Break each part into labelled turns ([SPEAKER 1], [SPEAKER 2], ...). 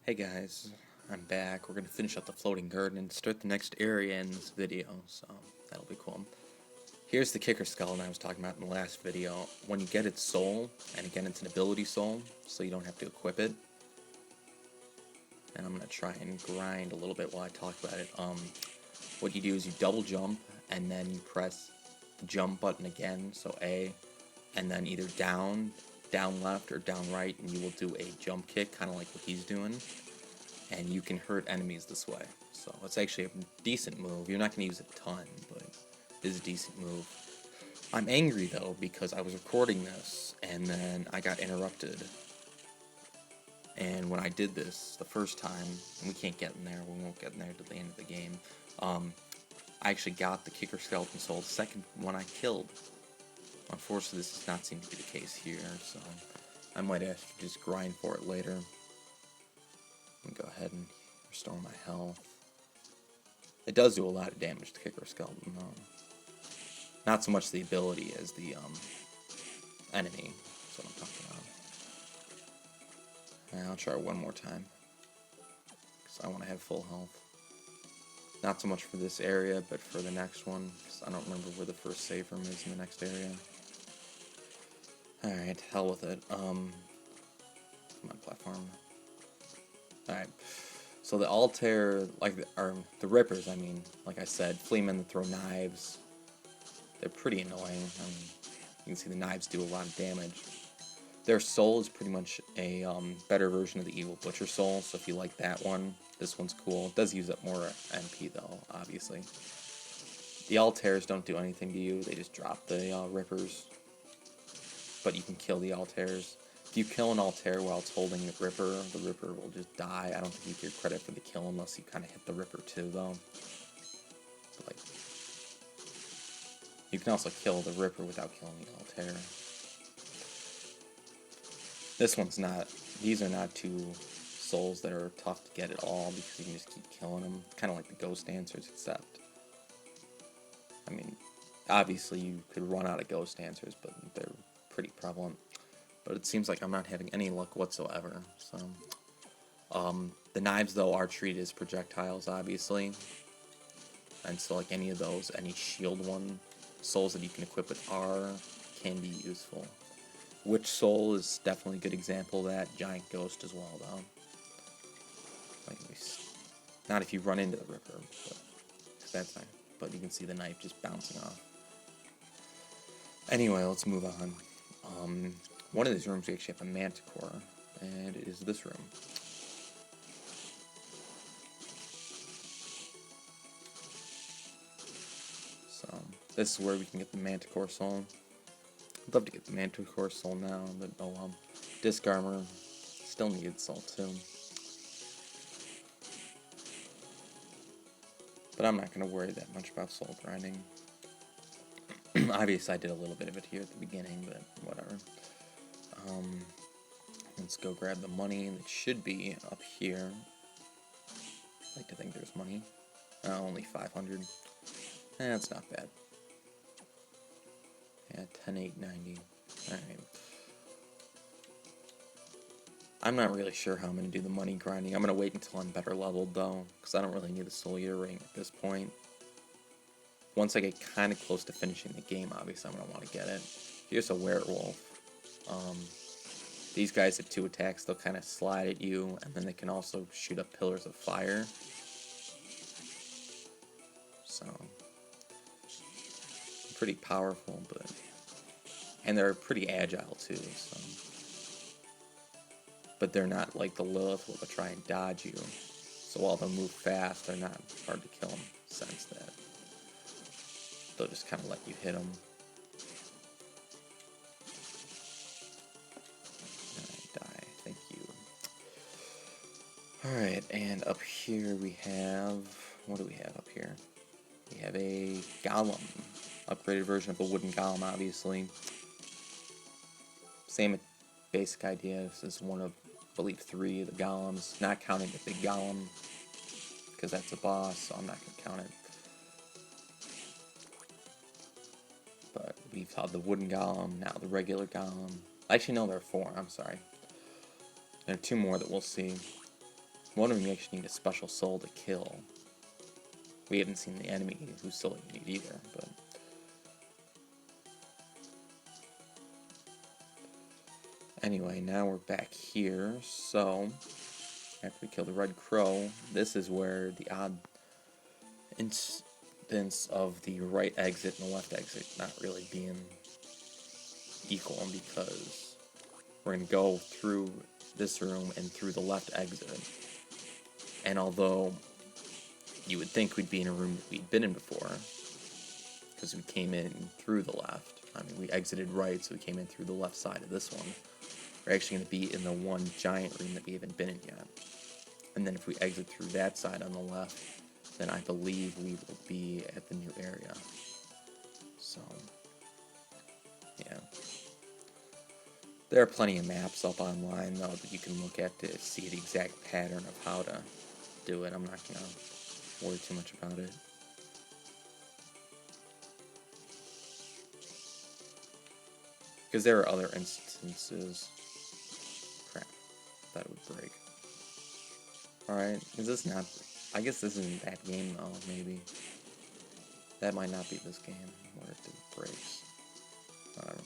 [SPEAKER 1] Hey guys, I'm back. We're gonna finish up the floating garden and start the next area in this video, so that'll be cool. Here's the kicker skeleton I was talking about in the last video. When you get its soul, and again it's an ability soul, so you don't have to equip it. And I'm gonna try and grind a little bit while I talk about it. What you do is you double jump, and then you press the jump button again, so A, and then either down left, or down right, and you will do a jump kick, kind of like what he's doing. And you can hurt enemies this way. So it's actually a decent move. You're not going to use it a ton, but it is a decent move. I'm angry though because I was recording this and then I got interrupted. And when I did this the first time, and we can't get in there, we won't get in there till the end of the game, I actually got the kicker skeleton soul, the second one I killed. Unfortunately, this does not seem to be the case here, so I might have to just grind for it later. And go ahead and restore my health. It does do a lot of damage to kicker skeleton though. Not so much the ability as the enemy. That's what I'm talking about. And I'll try one more time, because I want to have full health. Not so much for this area, but for the next one, because I don't remember where the first save room is in the next area. Alright, hell with it. Come on, platform. Alright, so the Altair, or the Rippers, I mean, like I said, Fleamen that throw knives, they're pretty annoying. You can see the knives do a lot of damage. Their soul is pretty much a better version of the Evil Butcher soul, so if you like that one, this one's cool. It does use up more MP though, obviously. The Altairs don't do anything to you, they just drop the Rippers. But you can kill the Altairs. If you kill an Altair while it's holding the Ripper will just die. I don't think you get credit for the kill unless you kind of hit the Ripper too, though. But, like, you can also kill the Ripper without killing the Altair. This one's not. These are not two souls that are tough to get at all because you can just keep killing them. Kind of like the Ghost Dancers, except, I mean, obviously you could run out of Ghost Dancers, but they're pretty prevalent. But it seems like I'm not having any luck whatsoever, so... the knives, though, are treated as projectiles, obviously. And so, like, any of those, any shield one, souls that you can equip with R can be useful. Witch Soul is definitely a good example of that. Giant Ghost as well, though. Like, not if you run into the Ripper, but, 'cause that's not... But you can see the knife just bouncing off. Anyway, let's move on. One of these rooms we actually have a Manticore, and it is this room. So, this is where we can get the Manticore soul. I'd love to get the Manticore soul now, but oh well. Disc armor, still needed soul too. But I'm not going to worry that much about soul grinding. Obviously, I did a little bit of it here at the beginning, but whatever. Let's go grab the money that should be up here. I like to think there's money. Only 500. That's not bad. Yeah, 10,890. Alright. I'm not really sure how I'm going to do the money grinding. I'm going to wait until I'm better leveled, though, because I don't really need the Soul Eater ring at this point. Once I get kind of close to finishing the game, obviously I'm going to want to get it. Here's a Werewolf. These guys have 2 attacks. They'll kind of slide at you, and then they can also shoot up pillars of fire. So, pretty powerful, but... And they're pretty agile, too, so... But they're not like the Lilith where they'll try and dodge you. So while they'll move fast, they're not hard to kill in the sense that they'll just kind of let you hit them. Die, thank you. Alright, and up here we have... What do we have up here? We have a Golem. Upgraded version of a wooden Golem, obviously. Same basic idea. This is one of, I believe, 3 of the Golems. Not counting the big Golem, because that's a boss, so I'm not going to count it. But we've had the wooden Golem, now the regular Golem. Actually, no, there are 4, I'm sorry. There are 2 more that we'll see. One of them you actually need a special soul to kill. We haven't seen the enemy whose soul you need either, but... Anyway, now we're back here, so... After we kill the red crow, this is where the odd instance of the right exit and the left exit not really being equal, because we're going to go through this room and through the left exit. And although you would think we'd be in a room that we'd been in before, because we came in through the left. I mean, we exited right, so we came in through the left side of this one. We're actually going to be in the one giant room that we haven't been in yet. And then if we exit through that side on the left, then I believe we will be at the new area. So, yeah. There are plenty of maps up online, though, that you can look at to see the exact pattern of how to do it. I'm not going to worry too much about it. Because there are other instances. Crap. That would break. Alright, is this not... I guess this isn't that game, though, maybe. That might not be this game, where it breaks. Whatever.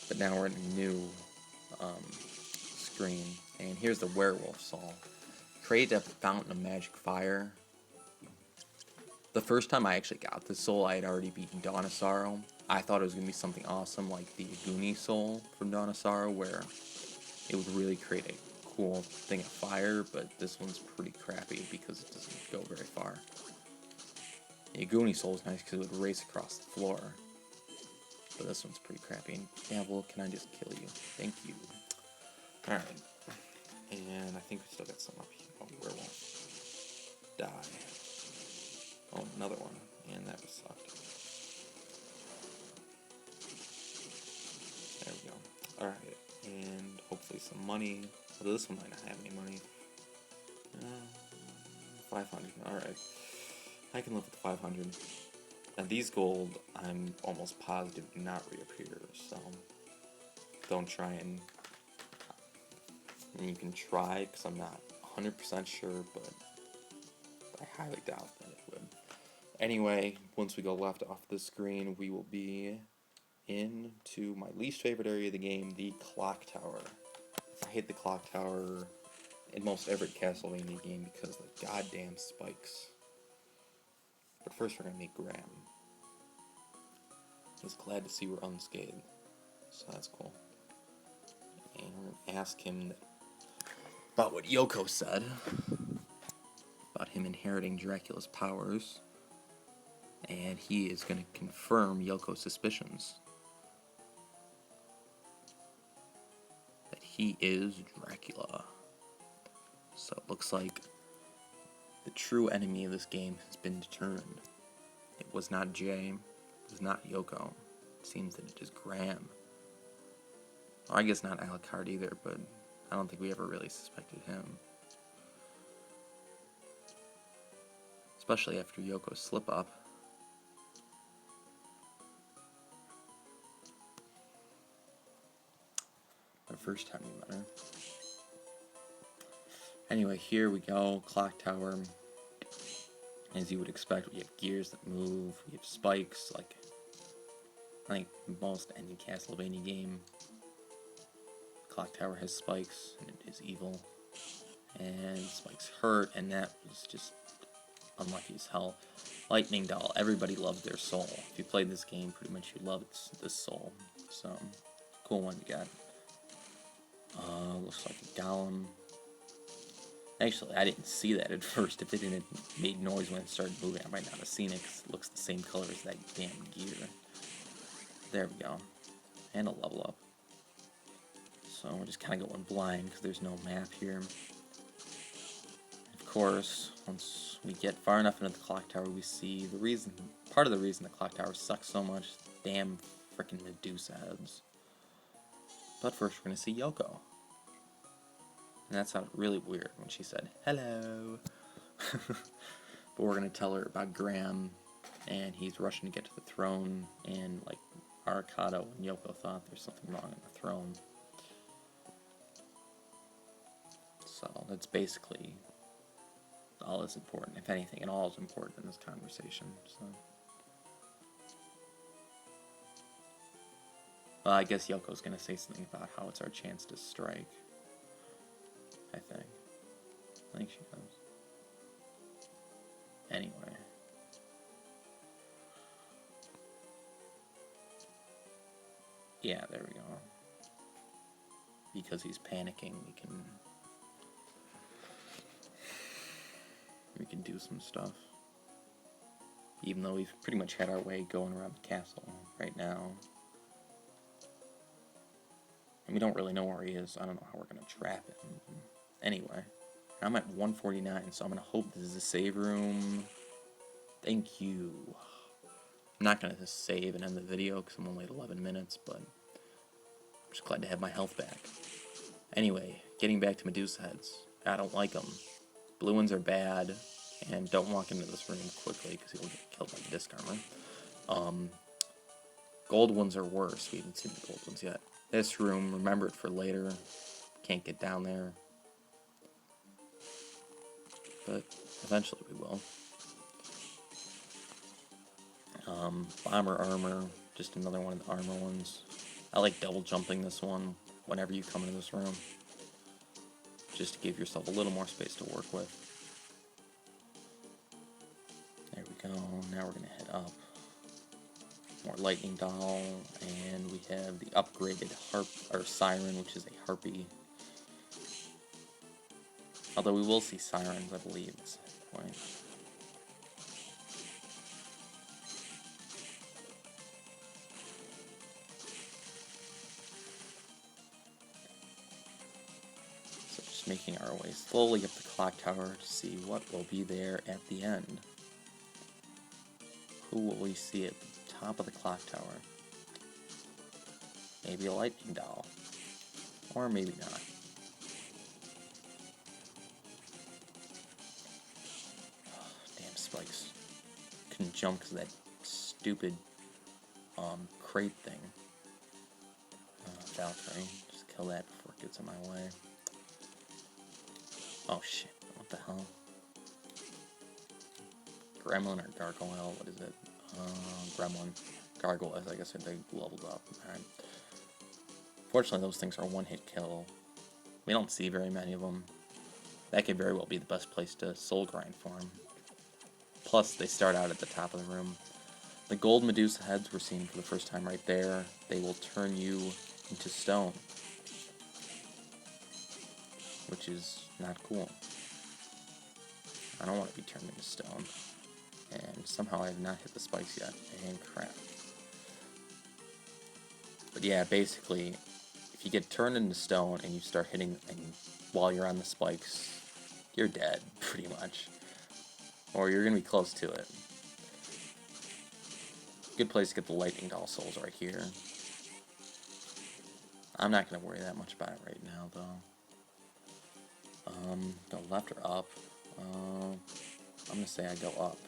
[SPEAKER 1] But now we're in a new screen, and here's the werewolf soul. Create a fountain of magic fire. The first time I actually got this soul, I had already beaten Dawn of Sorrow. I thought it was going to be something awesome like the Aguni soul from Dawn of Sorrow, where it would really create a cool thing of fire, but this one's pretty crappy because it doesn't go very far. The Aguni soul is nice because it would race across the floor, but this one's pretty crappy. Yeah, well, can I just kill you? Thank you. Alright. And I think we still got some up here. Oh, werewolf. Die. Oh, another one. And that was sucked. There we go. Alright. And hopefully some money. Although this one might not have any money. 500. Alright. I can live with the 500. Now these gold, I'm almost positive do not reappear, so don't try and you can try, because I'm not 100% sure, but I highly doubt that it would. Anyway, once we go left off the screen, we will be into my least favorite area of the game, the clock tower. I hate the clock tower in most every Castlevania game because of the goddamn spikes. But first we're going to meet Graham. He's glad to see we're unscathed, so that's cool. And we're going to ask him about what Yoko said, about him inheriting Dracula's powers, and he is going to confirm Yoko's suspicions. That he is Dracula. So it looks like the true enemy of this game has been determined. It was not Jay, it was not Yoko. It seems that it is Graham. Or I guess not Alucard either, but I don't think we ever really suspected him. Especially after Yoko's slip-up. Our first time we met her. Anyway, here we go, clock tower. As you would expect, we have gears that move, we have spikes, like I think most any Castlevania game. Clock tower has spikes, and it is evil. And spikes hurt, and that was just unlucky as hell. Lightning Doll, everybody loves their soul. If you played this game, pretty much you love this soul. So, cool one you got. Looks like a golem. Actually, I didn't see that at first. If it didn't make noise when it started moving, I might not have seen it because it looks the same color as that damn gear. There we go. And a level up. So we're just kind of going blind because there's no map here. Of course, once we get far enough into the clock tower, we see the reason, part of the reason the clock tower sucks so much, damn frickin' Medusa heads. But first we're going to see Yoko. And that sounded really weird when she said, hello. But we're going to tell her about Graham, and he's rushing to get to the throne, and like Arcado and Yoko thought there's something wrong on the throne. So that's basically all that's important. If anything, and all is important in this conversation. So, well, I guess Yoko's gonna say something about how it's our chance to strike. I think she does. Anyway. Yeah, there we go. Because he's panicking, we can do some stuff. Even though we've pretty much had our way going around the castle right now. And we don't really know where he is. I don't know how we're gonna trap him. Anyway, I'm at 149, so I'm gonna hope this is a save room. Thank you. I'm not gonna just save and end the video because I'm only at 11 minutes, but I'm just glad to have my health back. Anyway, getting back to Medusa heads. I don't like them. Blue ones are bad, and don't walk into this room quickly because you'll get killed by the disc armor. Gold ones are worse. We haven't seen the gold ones yet. This room, remember it for later. Can't get down there. But eventually we will. Bomber armor, just another one of the armor ones. I like double jumping this one whenever you come into this room. Just to give yourself a little more space to work with. There we go. Now we're going to head up. More lightning doll, and we have the upgraded siren, which is a harpy. Although we will see sirens, I believe, at some point. So just making our way slowly up the clock tower to see what will be there at the end. Who will we see at the top of the clock tower? Maybe a lightning doll. Or maybe not. Damn spikes. Couldn't jump because of that stupid crate thing. Valkyrie. Just kill that before it gets in my way. Oh shit. What the hell? Gremlin or gargoyle? What is it? Gremlin. Gargoyles, I guess they leveled up. Alright. Fortunately, those things are one-hit kill. We don't see very many of them. That could very well be the best place to soul grind for them. Plus, they start out at the top of the room. The gold Medusa heads we're seeing for the first time right there, they will turn you into stone. Which is not cool. I don't want to be turned into stone. And somehow I have not hit the spikes yet. And crap. But yeah, basically, if you get turned into stone and you start hitting while you're on the spikes, you're dead, pretty much. Or you're going to be close to it. Good place to get the lightning doll souls right here. I'm not going to worry that much about it right now, though. Go left or up? I'm going to say I go up.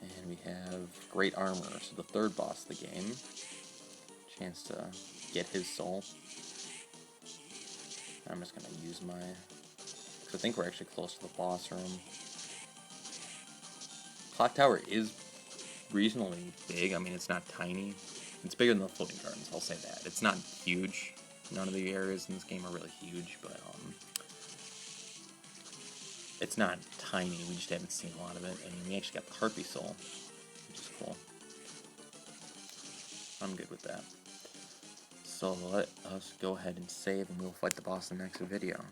[SPEAKER 1] And we have great armor, so the third boss of the game. Chance to get his soul. I'm just going to use my... Because I think we're actually close to the boss room. Clock Tower is reasonably big. I mean, it's not tiny. It's bigger than the floating gardens, I'll say that. It's not huge. None of the areas in this game are really huge, but it's not tiny. We just haven't seen a lot of it. And we actually got the Harpy soul, which is cool. I'm good with that. So let us go ahead and save, and we'll fight the boss in the next video.